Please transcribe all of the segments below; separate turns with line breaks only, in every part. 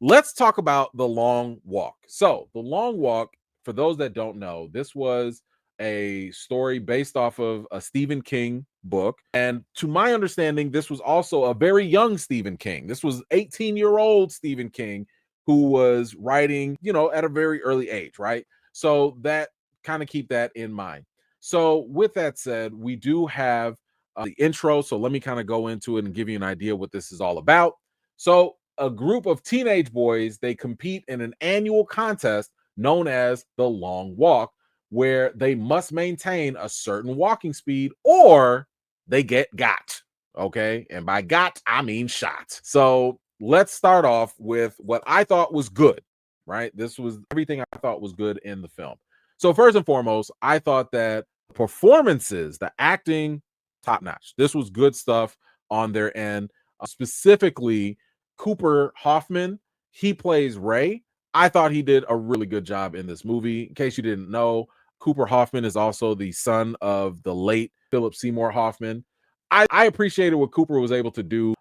let's talk about The Long Walk. So, The Long Walk, for those that don't know, this was a story based off of a Stephen King book. And to my understanding, this was also a very young Stephen King. This was 18-year-old Stephen King who was writing, at a very early age, right? So that kind of keep that in mind. So with that said, we do have the intro. So let me kind of go into it and give you an idea what this is all about. So a group of teenage boys, they compete in an annual contest known as the Long Walk, where they must maintain a certain walking speed or they get got. Okay. And by got, I mean shot. So let's start off with what I thought was good, right? This was everything I thought was good in the film. So, first and foremost, I thought that performances, the acting, top notch. This was good stuff on their end. Specifically, Cooper Hoffman, he plays Ray. I thought he did a really good job in this movie. In case you didn't know, Cooper Hoffman is also the son of the late Philip Seymour Hoffman. I appreciated what Cooper was able to do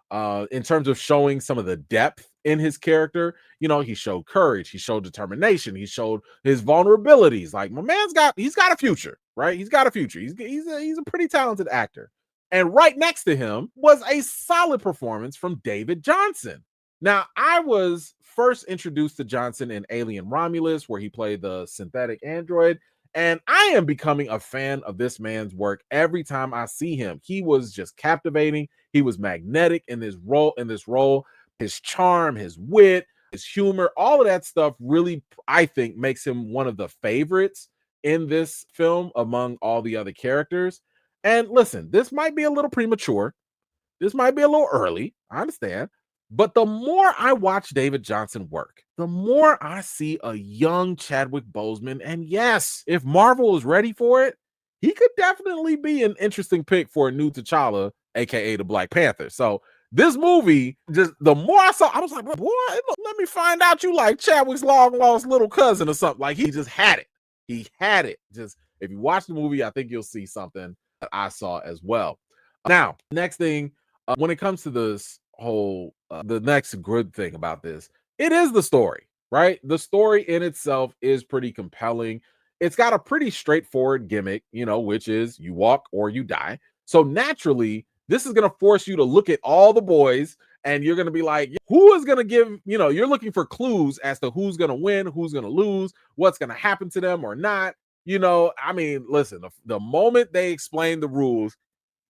in terms of showing some of the depth in his character. He showed courage, he showed determination, he showed his vulnerabilities. Like, my man's he's got a future, right? He's got a future. He's a pretty talented actor. And right next to him was a solid performance from David Jonsson. Now, I was first introduced to Jonsson in Alien Romulus, where he played the synthetic android. And I am becoming a fan of this man's work every time I see him. He was just captivating. He was magnetic in this role. His charm, his wit, his humor, all of that stuff really, I think, makes him one of the favorites in this film among all the other characters. And listen, this might be a little premature. This might be a little early. I understand. But the more I watch David Jonsson work, the more I see a young Chadwick Boseman. And yes, if Marvel is ready for it, he could definitely be an interesting pick for a new T'Challa, aka the Black Panther. So this movie, just the more I saw, I was like, boy, let me find out you like Chadwick's long lost little cousin or something. Like, he just had it. He had it. Just, if you watch the movie, I think you'll see something that I saw as well. Now, next thing, when it comes to this whole, the next good thing about this, it is the story, right? The story in itself is pretty compelling. It's got a pretty straightforward gimmick, which is you walk or you die. So naturally, this is going to force you to look at all the boys and you're going to be like, who is going to give, you're looking for clues as to who's going to win, who's going to lose, what's going to happen to them or not. I mean, listen, the moment they explain the rules,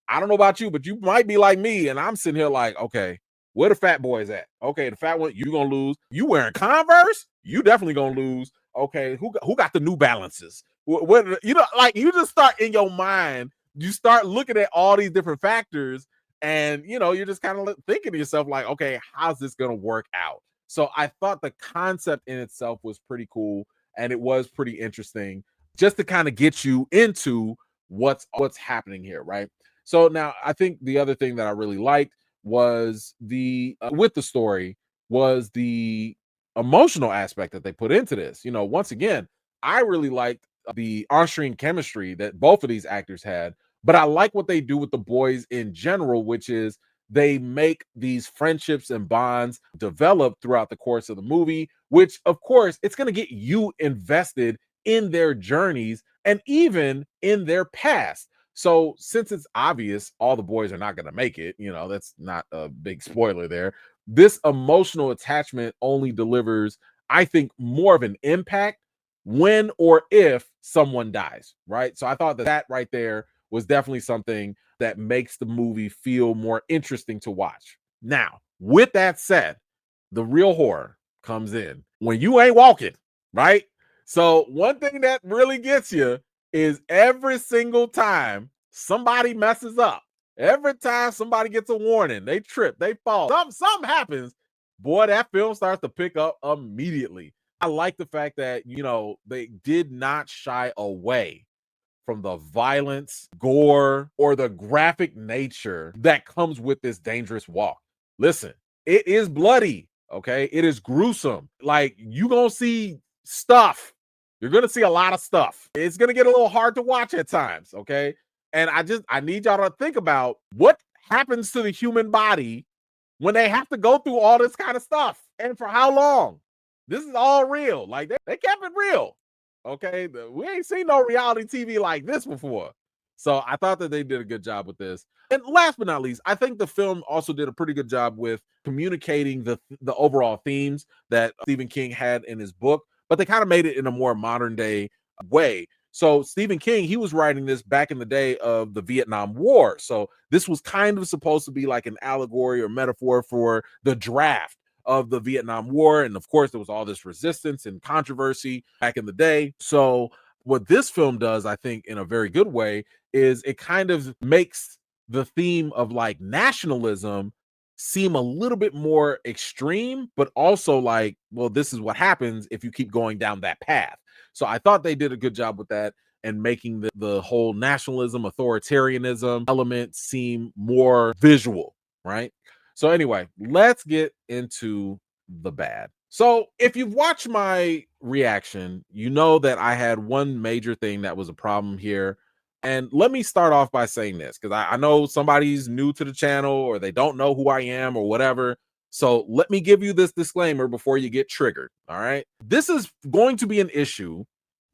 I don't know about you, but you might be like me, and I'm sitting here like, okay, where the fat boys at? Okay, the fat one, you gonna lose. You wearing Converse? You definitely gonna lose. Okay, who got the New Balances? What like, you just start in your mind, you start looking at all these different factors, and you're just kind of thinking to yourself like, okay, how's this gonna work out? So I thought the concept in itself was pretty cool, and it was pretty interesting, just to kind of get you into what's happening here, right? So now I think the other thing that I really liked was with the story was the emotional aspect that they put into this. Once again, I really liked the on-screen chemistry that both of these actors had, but I like what they do with the boys in general, which is they make these friendships and bonds develop throughout the course of the movie, which of course it's going to get you invested in their journeys and even in their past. So since it's obvious all the boys are not going to make it, that's not a big spoiler there. This emotional attachment only delivers, I think, more of an impact when or if someone dies, right? So I thought that right there was definitely something that makes the movie feel more interesting to watch. Now, with that said, the real horror comes in when you ain't walking, right? So one thing that really gets you is every single time somebody messes up, every time somebody gets a warning, they trip, they fall, something happens, boy, that film starts to pick up immediately. I like the fact that, they did not shy away from the violence, gore, or the graphic nature that comes with this dangerous walk. Listen, it is bloody, okay? It is gruesome. Like, you gonna see stuff. You're gonna see a lot of stuff. It's gonna get a little hard to watch at times, okay? And I need y'all to think about what happens to the human body when they have to go through all this kind of stuff. And for how long? This is all real. Like they kept it real. Okay. We ain't seen no reality TV like this before. So I thought that they did a good job with this. And last but not least, I think the film also did a pretty good job with communicating the overall themes that Stephen King had in his book, but they kind of made it in a more modern day way. So Stephen King, he was writing this back in the day of the Vietnam War. So this was kind of supposed to be like an allegory or metaphor for the draft of the Vietnam War. And of course, there was all this resistance and controversy back in the day. So what this film does, I think, in a very good way, is it kind of makes the theme of like nationalism seem a little bit more extreme, but also like, well, this is what happens if you keep going down that path. So I thought they did a good job with that and making the whole nationalism, authoritarianism element seem more visual, right? So anyway, let's get into the bad. So if you've watched my reaction, you know that I had one major thing that was a problem here. And let me start off by saying this, because I know somebody's new to the channel or they don't know who I am or whatever. So let me give you this disclaimer before you get triggered. All right. This is going to be an issue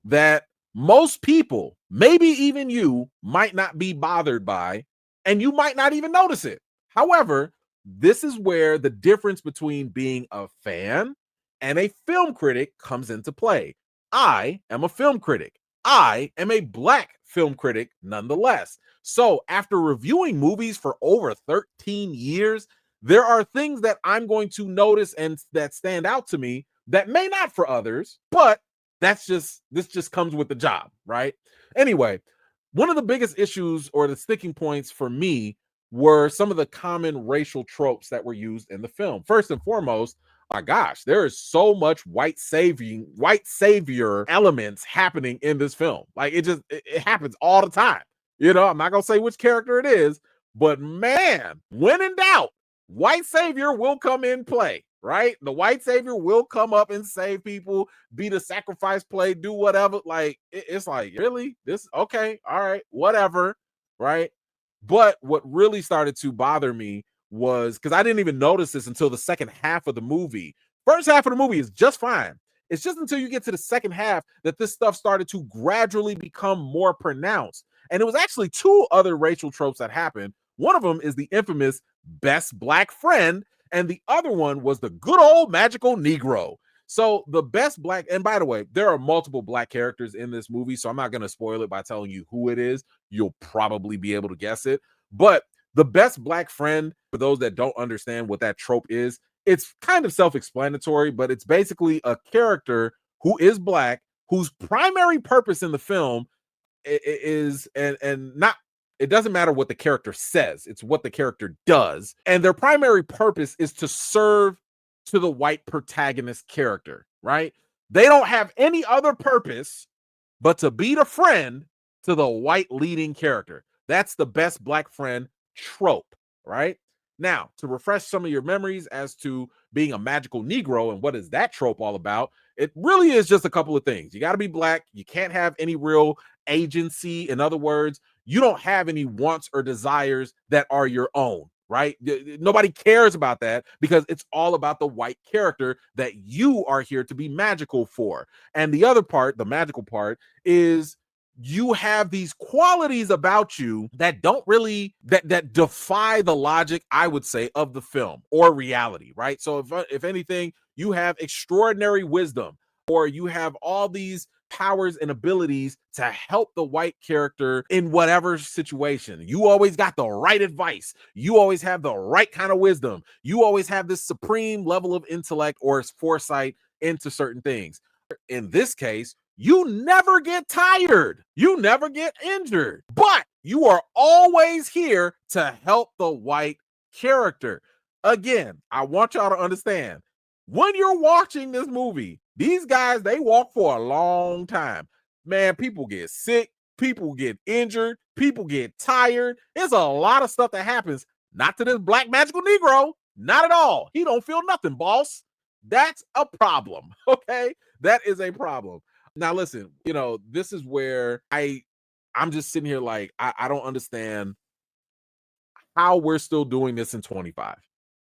that most people, maybe even you, might not be bothered by, and you might not even notice it. However, this is where the difference between being a fan and a film critic comes into play. I am a film critic. I am a black film critic nonetheless. So after reviewing movies for over 13 years, there are things that I'm going to notice and that stand out to me that may not for others, but this just comes with the job, right? Anyway, one of the biggest issues or the sticking points for me were some of the common racial tropes that were used in the film. First and foremost, my gosh, there is so much white savior elements happening in this film. Like it happens all the time. You know, I'm not gonna say which character it is, but man, when in doubt, white savior will come in play, right? The white savior will come up and save people, be the sacrifice play, do whatever. Like it's like, really? This okay, all right, whatever, right? But what really started to bother me was because I didn't even notice this until the second half of the movie. First half of the movie is just fine. It's just until you get to the second half that this stuff started to gradually become more pronounced. And it was actually two other racial tropes that happened. One of them is the infamous best black friend, and the other one was the good old magical Negro. So the best black, and by the way, there are multiple black characters in this movie, so I'm not going to spoil it by telling you who it is. You'll probably be able to guess it. But the best black friend, for those that don't understand what that trope is, it's kind of self-explanatory, but it's basically a character who is black, whose primary purpose in the film is and not it doesn't matter what the character says, it's what the character does, and their primary purpose is to serve to the white protagonist character, right? They don't have any other purpose but to be the friend to the white leading character. That's the best black friend trope, right? Now, to refresh some of your memories as to being a magical Negro and what is that trope all about, it really is just a couple of things. You got to be black. You can't have any real agency. In other words, you don't have any wants or desires that are your own, right? Nobody cares about that because it's all about the white character that you are here to be magical for. And the other part, the magical part, is you have these qualities about you that don't really that defy the logic, I would say, of the film or reality, right? So if anything, you have extraordinary wisdom, or you have all these powers and abilities to help the white character in whatever situation. You always got the right advice. You always have the right kind of wisdom. You always have this supreme level of intellect or foresight into certain things. In this case, you never get tired. You never get injured, but you are always here to help the white character. Again, I want y'all to understand, when you're watching this movie, these guys, they walk for a long time. Man, people get sick, people get injured, people get tired. There's a lot of stuff that happens. Not to this black magical Negro. Not at all. He don't feel nothing, boss. That's a problem. Okay? That is a problem. Now listen, this is where I'm just sitting here like I don't understand how we're still doing this in 25.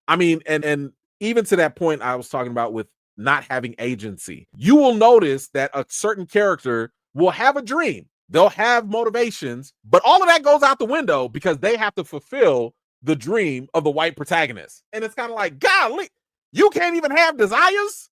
I mean, and even to that point I was talking about with not having agency. You will notice that a certain character will have a dream. They'll have motivations, but all of that goes out the window because they have to fulfill the dream of the white protagonist. And it's kind of like, golly, you can't even have desires?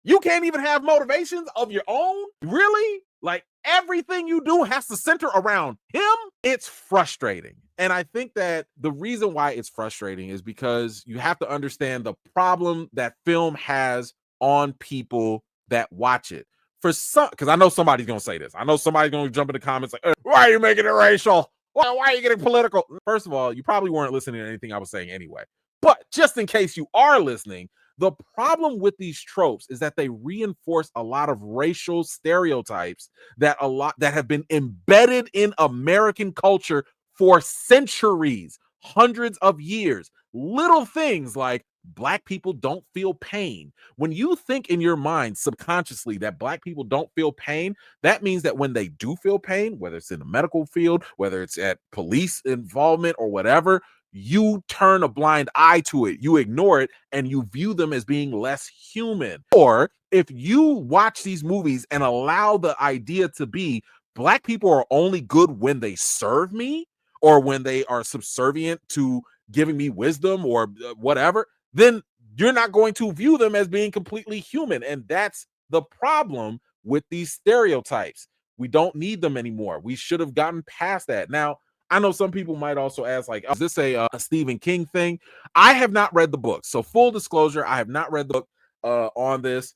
You can't even have motivations of your own? Really? Like everything you do has to center around him? It's frustrating. And I think that the reason why it's frustrating is because you have to understand the problem that film has on people that watch it. For some, because I know somebody's going to say this. I know somebody's going to jump in the comments like, why are you making it racial? Why are you getting political? First of all, you probably weren't listening to anything I was saying anyway. But just in case you are listening, the problem with these tropes is that they reinforce a lot of racial stereotypes that have been embedded in American culture for centuries, hundreds of years. Little things like Black people don't feel pain. When you think in your mind subconsciously that Black people don't feel pain, that means that when they do feel pain, whether it's in the medical field, whether it's at police involvement or whatever, you turn a blind eye to it, you ignore it, and you view them as being less human. Or if you watch these movies and allow the idea to be Black people are only good when they serve me or when they are subservient to giving me wisdom or whatever, then you're not going to view them as being completely human. And that's the problem with these stereotypes. We don't need them anymore. We should have gotten past that. Now, I know some people might also ask, like, is this a Stephen King thing? I have not read the book. So full disclosure, I have not read the book on this.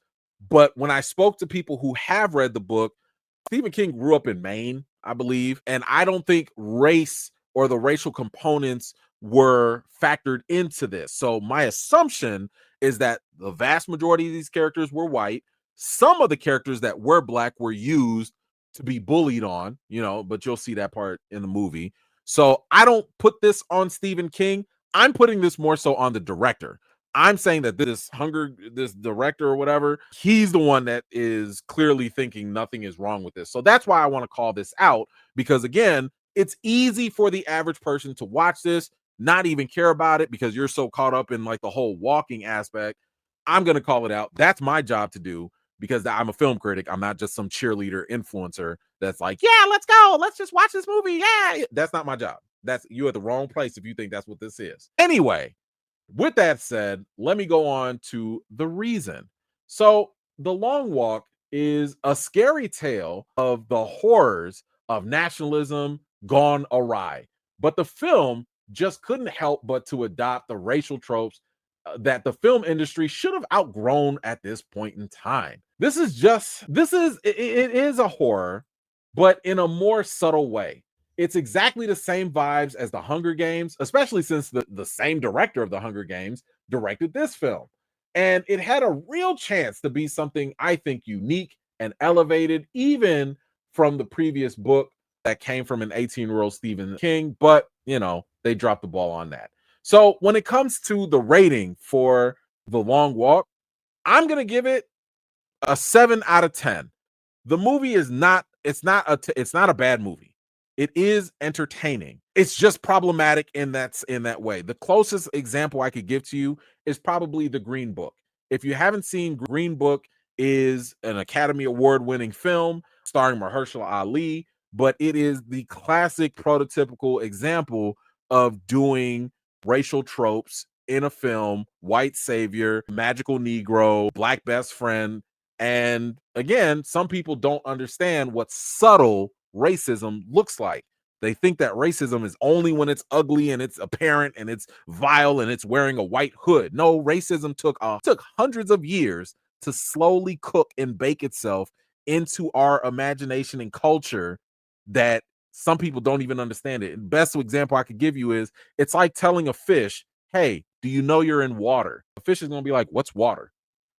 But when I spoke to people who have read the book, Stephen King grew up in Maine, I believe. And I don't think race or the racial components were factored into this. So my assumption is that the vast majority of these characters were white. Some of the characters that were Black were used to be bullied on, but you'll see that part in the movie. So I don't put this on Stephen King. I'm putting this more so on the director. I'm saying that this director or whatever, he's the one that is clearly thinking nothing is wrong with this. So that's why I want to call this out, because again, it's easy for the average person to watch this, not even care about it because you're so caught up in like the whole walking aspect. I'm going to call it out. That's my job to do because I'm a film critic. I'm not just some cheerleader influencer that's like, yeah, let's go. Let's just watch this movie. Yeah. That's not my job. You're at the wrong place if you think that's what this is. Anyway, with that said, let me go on to the reason. So The Long Walk is a scary tale of the horrors of nationalism gone awry. But the film just couldn't help but to adopt the racial tropes that the film industry should have outgrown at this point in time. It is a horror, but in a more subtle way. It's exactly the same vibes as the Hunger Games, especially since the same director of the Hunger Games directed this film. And it had a real chance to be something I think unique and elevated, even from the previous book that came from an 18-year-old Stephen King. But, they dropped the ball on that. So when it comes to the rating for The Long Walk, I'm going to give it a 7 out of 10. The movie is not a bad movie. It is entertaining. It's just problematic in that way. The closest example I could give to you is probably The Green Book. If you haven't seen Green Book, is an Academy Award winning film starring Mahershala Ali, but it is the classic prototypical example of doing racial tropes in a film: white savior, magical Negro, Black best friend. And again, some people don't understand what subtle racism looks like. They think that racism is only when it's ugly and it's apparent and it's vile and it's wearing a white hood. No, racism took hundreds of years to slowly cook and bake itself into our imagination and culture that some people don't even understand it. The best example I could give you is it's like telling a fish, hey, do you know you're in water? A fish is going to be like, what's water?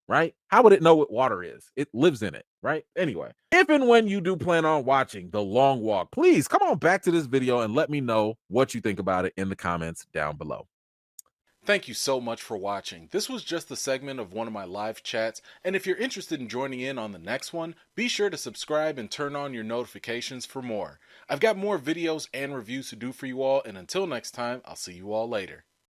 Right? How would it know what water is? It lives in it, right? Anyway, if and when you do plan on watching The Long Walk, please come on back to this video and let me know what you think about it in the comments down below. Thank you so much for watching. This was just a segment of one of my live chats, and if you're interested in joining in on the next one, be sure to subscribe and turn on your notifications for more. I've got more videos and reviews to do for you all, and until next time, I'll see you all later.